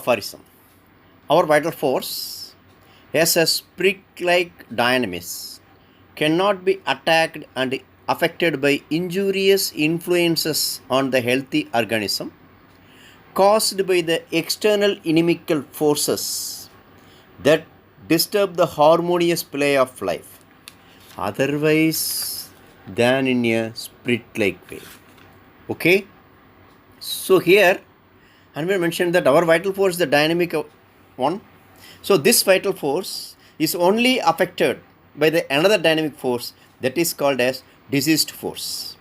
aphorism. Our vital force, as a spirit-like dynamis, cannot be attacked and affected by injurious influences on the healthy organism caused by the external inimical forces that disturb the harmonious play of life, otherwise than in a spirit-like way. Okay? So here, Hanman mentioned that our vital force is the dynamic one. So this vital force is only affected by the another dynamic force that is called as diseased force.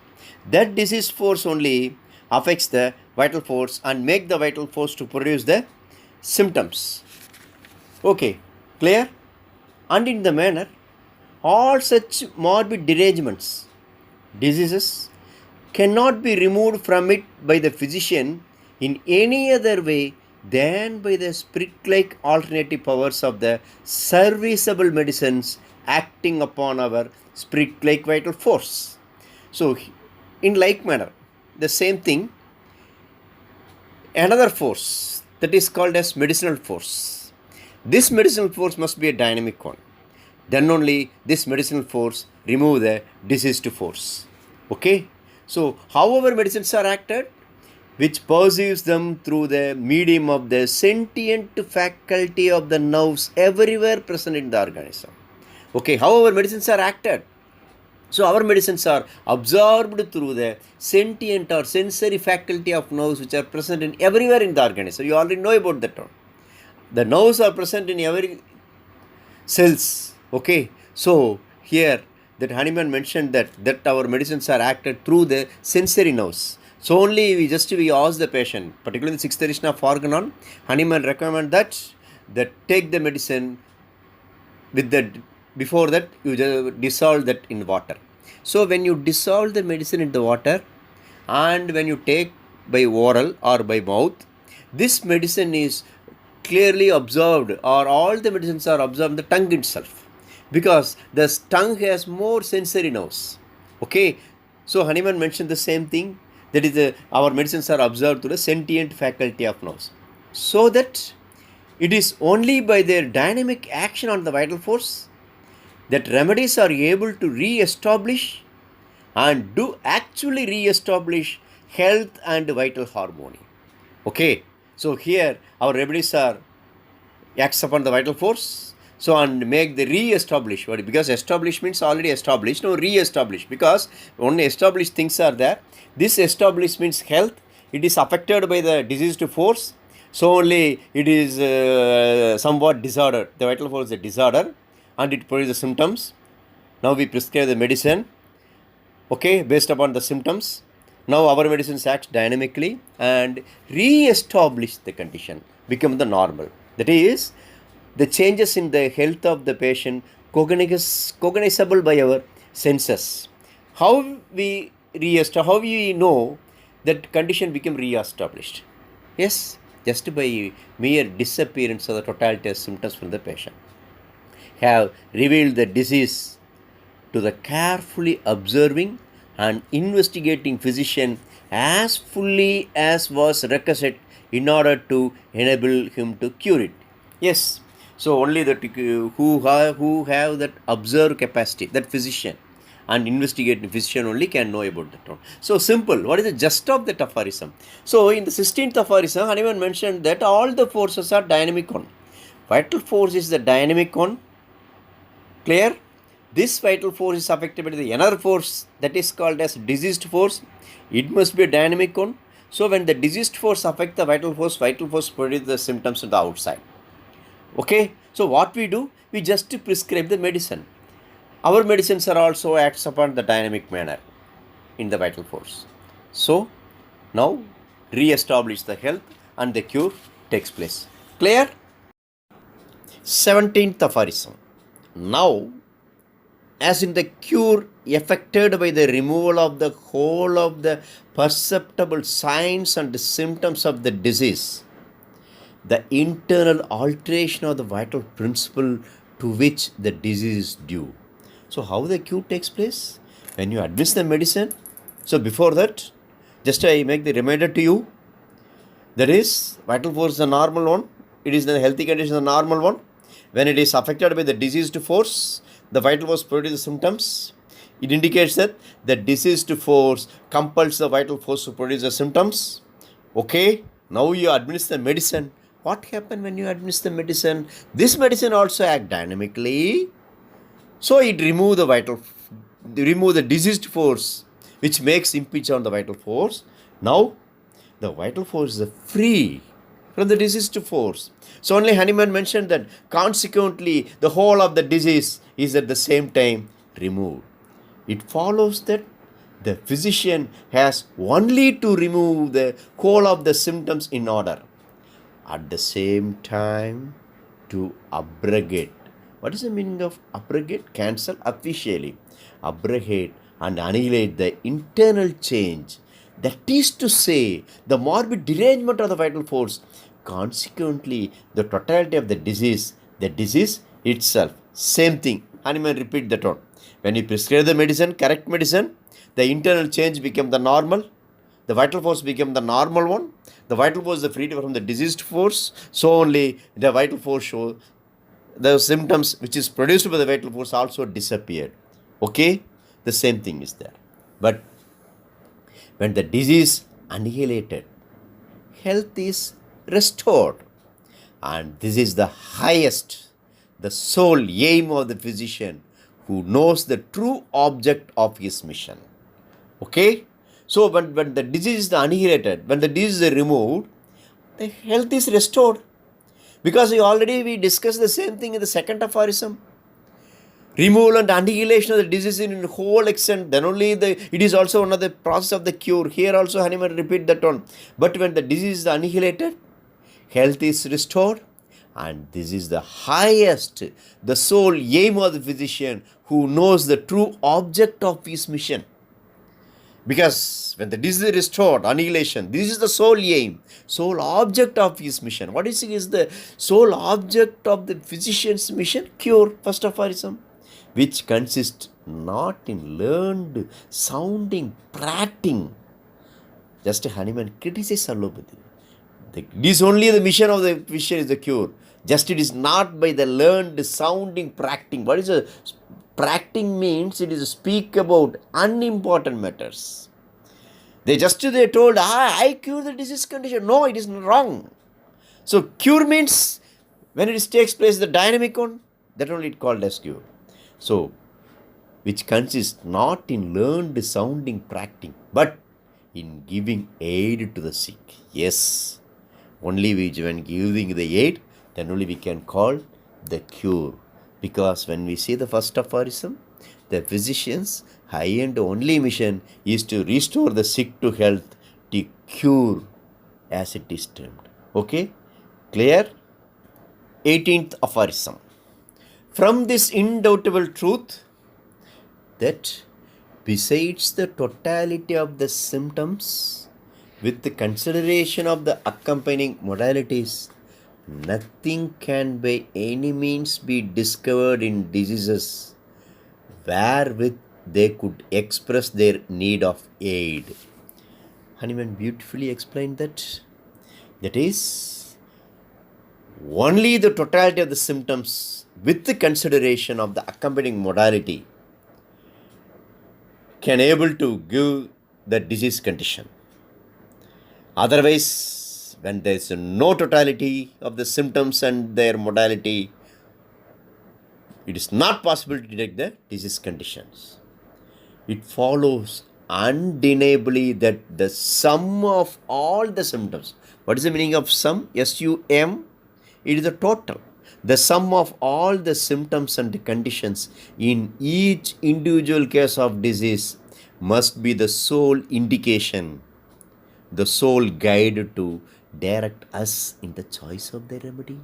That diseased force only affects the vital force and make the vital force to produce the symptoms. Okay, clear? And in the manner, all such morbid derangements, diseases, cannot be removed from it by the physician in any other way than by the spirit-like alternative powers of the serviceable medicines acting upon our spirit-like vital force. So, in like manner, the same thing, another force that is called as medicinal force. This medicinal force must be a dynamic one. Then only this medicinal force remove the diseased force. Okay? So, however medicines are acted, which perceives them through the medium of the sentient faculty of the nerves everywhere present in the organism. Okay, however medicines are acted, so our medicines are absorbed through the sentient or sensory faculty of nerves which are present in everywhere in the organism. You already know about that one. The nerves are present in every cells. Okay, so here that Hahnemann mentioned that our medicines are acted through the sensory nerves. So only we ask the patient, particularly the sixth edition of Organon, Hahnemann recommend that take the medicine with the, before that you dissolve that in water. So when you dissolve the medicine in the water and when you take by oral or by mouth, this medicine is clearly observed, or all the medicines are observed in the tongue itself, because the tongue has more sensory nerves. Okay, so Hahnemann mentioned the same thing, that is our medicines are observed through the sentient faculty of nerves, so that it is only by their dynamic action on the vital force that remedies are able to re-establish and do actually re-establish health and vital harmony. Okay, so here our remedies are acts upon the vital force, so and make the re-establish, because establish means already established, no re-establish, because only established things are there. This establish means health, it is affected by the diseased force, so only it is somewhat disorder, the vital force is a disorder and it produces symptoms. Now we prescribe the medicine, okay, based upon the symptoms. Now our medicines act dynamically and re-establish the condition, become the normal. That is, the changes in the health of the patient cognizable by our senses. How we know that condition become re-established? Yes, just by mere disappearance of the totality of symptoms from the patient. Have revealed the disease to the carefully observing and investigating physician as fully as was requisite in order to enable him to cure it. Yes, so only that who have that observe capacity, that physician and investigating physician only can know about that one. So simple. What is the gist of that aphorism? So in the 16th aphorism, Hahnemann mentioned that all the forces are dynamic one. Vital force is the dynamic one. Clear? This vital force is affected by the another force that is called as diseased force. It must be a dynamic one. So when the diseased force affects the vital force produces the symptoms on the outside. Okay, so what we do? We just prescribe the medicine. Our medicines are also acts upon the dynamic manner in the vital force. So now re-establish the health and the cure takes place. Clear? 17th aphorism. Now, as in the cure effected by the removal of the whole of the perceptible signs and symptoms of the disease, the internal alteration of the vital principle to which the disease is due. So how the cure takes place? When you administer the medicine. So before that, just I make the reminder to you That is, vital force is a normal one. It is the healthy condition, a normal one. When it is affected by the diseased force, the vital force produces symptoms. It indicates that the diseased force compels the vital force to produce the symptoms. Okay, now you administer medicine. What happens when you administer medicine? This medicine also acts dynamically. So it remove the diseased force, which makes impinge on the vital force. Now the vital force is free from the diseased force. So only Hahnemann mentioned that consequently the whole of the disease is at the same time removed. It follows that the physician has only to remove the whole of the symptoms in order. At the same time, to abrogate. What is the meaning of abrogate? Cancel officially. Abrogate and annihilate the internal change. That is to say, the morbid derangement of the vital force. Consequently, the totality of the disease itself. Same thing. Hahnemann repeat that one. When you prescribe the medicine, correct medicine, the internal change become the normal. The vital force became the normal one. The vital force is freed from the diseased force. So only the vital force shows the symptoms which is produced by the vital force also disappeared. Okay? The same thing is there. But when the disease annihilated, health is restored. And this is the highest, the sole aim of the physician who knows the true object of his mission. Okay? So when the disease is annihilated, when the disease is removed, the health is restored. Because we discussed the same thing in the second aphorism. Removal and annihilation of the disease in whole extent, then only it is also one of the process of the cure. Here also Hahnemann repeat that one. But when the disease is annihilated, health is restored. And this is the highest, the sole aim of the physician who knows the true object of his mission. Because when the disease is restored, annihilation, this is the sole aim, sole object of his mission. What is the sole object of the physician's mission? Cure, first aphorism, which consists not in learned, sounding, prating. Just Hahnemann criticizes allopathy. It is only the mission of the physician is the cure. Just it is not by the learned, sounding, prating. What is a prating means? It is speak about unimportant matters. They told, I cure the disease condition. No, it is wrong. So cure means when it takes place, the dynamic one, that only it called as cure. So, which consists not in learned, sounding, prating, but in giving aid to the sick. Yes, only when giving the aid, then only we can call the cure. Because when we see the first aphorism, the physician's high and only mission is to restore the sick to health, to cure, as it is termed. Okay? Clear? 18th aphorism. From this indoubtable truth, that besides the totality of the symptoms, with the consideration of the accompanying modalities, nothing can by any means be discovered in diseases wherewith they could express their need of aid. Hahnemann beautifully explained that. That is, only the totality of the symptoms with the consideration of the accompanying modality can able to give the disease condition. Otherwise, when there is no totality of the symptoms and their modality, it is not possible to detect the disease conditions. It follows undeniably that the sum of all the symptoms. What is the meaning of sum? S-U-M. It is the total. The sum of all the symptoms and conditions in each individual case of disease must be the sole indication, the sole guide to direct us in the choice of the remedy.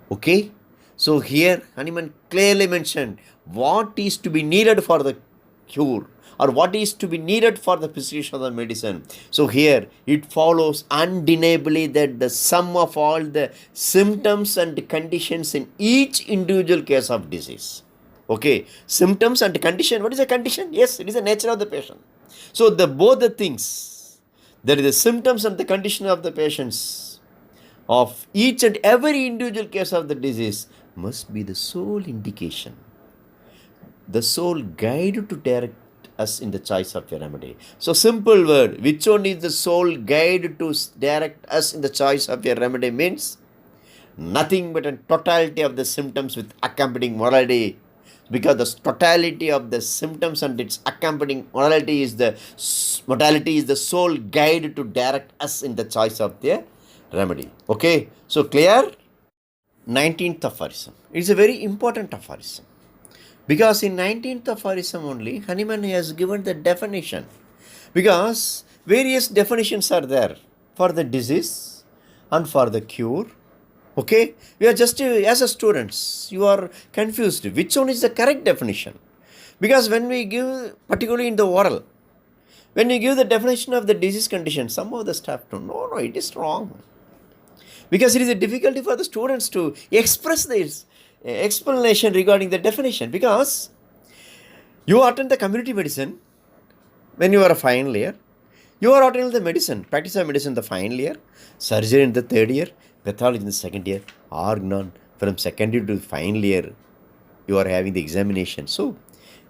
Okay? So here Hahnemann clearly mentioned what is to be needed for the cure or what is to be needed for the prescription of the medicine. So here it follows undeniably that the sum of all the symptoms and conditions in each individual case of disease. Okay, symptoms and condition. What is a condition? Yes, it is the nature of the patient. So both the things, That is the symptoms and the condition of the patients of each and every individual case of the disease must be the sole indication, the sole guide to direct us in the choice of a remedy. So simple word, which one is the sole guide to direct us in the choice of a remedy means nothing but a totality of the symptoms with accompanying morality, because the totality of the symptoms and its accompanying morality is the sole guide to direct us in the choice of the remedy. Okay, so clear? 19th aphorism. It's a very important aphorism, because in 19th aphorism only Hahnemann has given the definition, because various definitions are there for the disease and for the cure. Okay, we are just as a students, you are confused which one is the correct definition, because when we give, particularly in the oral, when you give the definition of the disease condition, some of the staff don't, no, it is wrong, because it is a difficulty for the students to express this explanation regarding the definition, because you attend the community medicine when you are a final year, you are attending the medicine, practice of medicine the final year, surgery in the third year, pathology in the second year, organ from second year to final year, you are having the examination. So,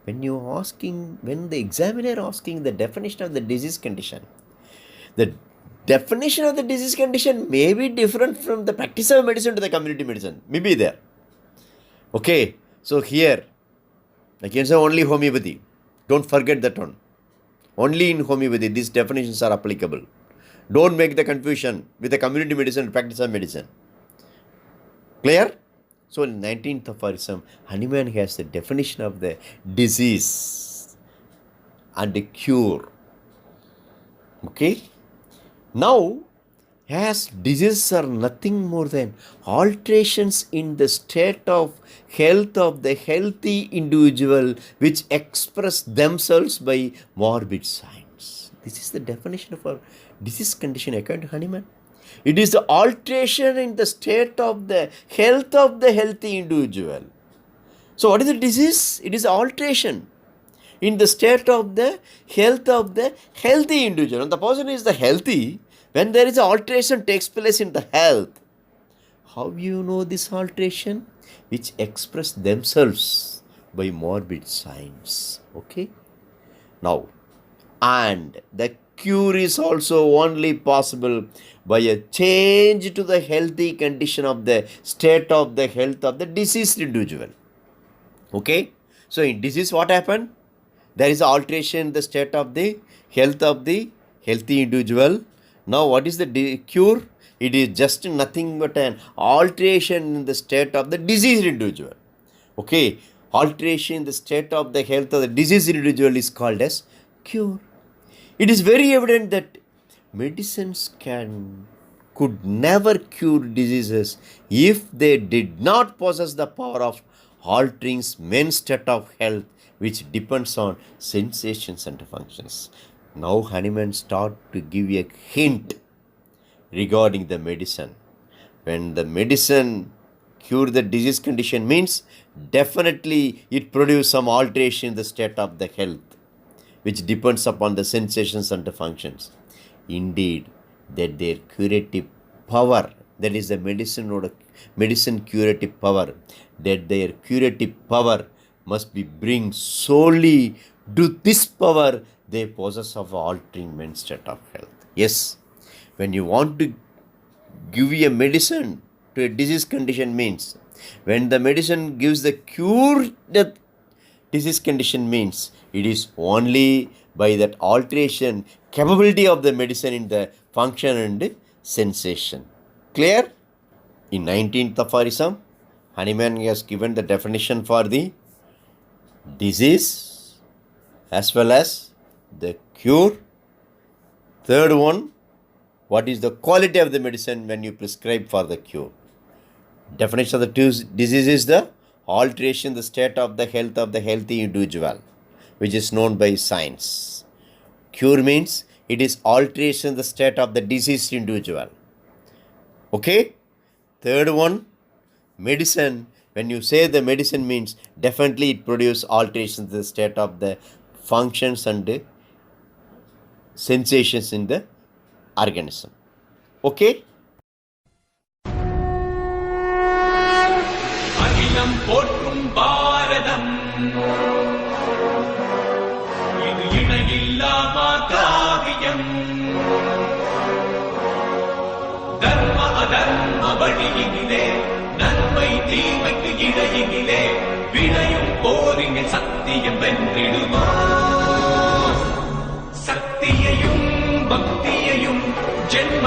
when the examiner asking the definition of the disease condition, the definition of the disease condition may be different from the practice of medicine to the community medicine, may be there. Okay, so here, I can say only homeopathy. Don't forget that one. Only in homeopathy, these definitions are applicable. Don't make the confusion with the community medicine and practice of medicine. Clear? So in 19th aphorism, Hahnemann has the definition of the disease and the cure. Okay? Now, as diseases are nothing more than alterations in the state of health of the healthy individual which express themselves by morbid signs. This is the definition of a disease condition according to Hahnemann. It is the alteration in the state of the health of the healthy individual. So what is the disease? It is alteration in the state of the health of the healthy individual. And the person is the healthy, when there is an alteration takes place in the health. How you know this alteration? Which express themselves by morbid signs. Okay? Now, and the cure is also only possible by a change to the healthy condition of the state of the health of the diseased individual. Okay? So in disease what happened? There is alteration in the state of the health of the healthy individual. Now what is the cure? It is just nothing but an alteration in the state of the diseased individual. Okay? Alteration in the state of the health of the diseased individual is called as cure. It is very evident that medicines could never cure diseases if they did not possess the power of altering men's state of health, which depends on sensations and functions. Now Hahnemann start to give a hint regarding the medicine. When the medicine cure the disease condition means definitely it produces some alteration in the state of the health, which depends upon the sensations and the functions. Indeed, that their curative power, that is the medicine curative power, that their curative power must be bring solely to this power they possess of altering men's state of health. Yes, when you want to give a medicine to a disease condition means, when the medicine gives the cure the disease condition means, it is only by that alteration capability of the medicine in the function and sensation. Clear? In 19th aphorism, Hahnemann has given the definition for the disease as well as the cure. Third one, what is the quality of the medicine when you prescribe for the cure? Definition of the disease is the alteration in the state of the health of the healthy individual, which is known by science. Cure means it is alteration in the state of the diseased individual. Okay? Third one, medicine. When you say the medicine means definitely it produces alterations in the state of the functions and sensations in the organism. Okay? அகிலம் போற்றும் பாரதம் இது இணையில்லாமா காவியம் தர்ம அதர்ம வழியினிலே நன்மை தீமைக்கு இடையினிலே விளையும் போரினில் சத்தியம் வென்றிடுமா சக்தியையும் பக்தியையும் ஜென்ம